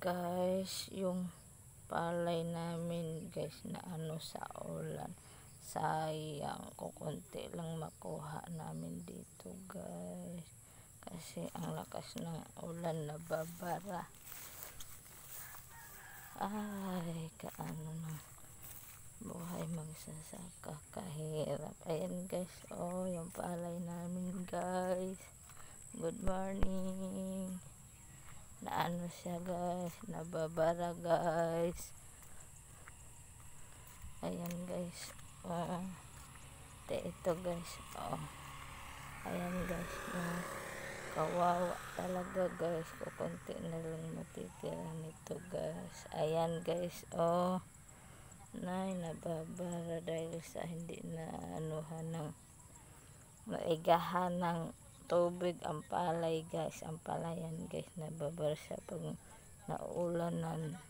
guys, yung palay namin guys na sa ulan, sayang, kukunti lang makuha namin dito guys, kasi ang lakas ng ulan, nababara. Ay, kaano ng buhay magsasaka, kahirap. Ayan guys, yung palay namin guys. Good morning. Na siya guys, nababara guys. Ayan guys, ito guys, ayan guys, kawawa talaga guys, kukunti na lang matitira nito guys. Ayan guys, nababara dahil sa hindi na ng maigahan ng tubig ang palay guys. Ang palayan guys, nababara siya pag naulanan.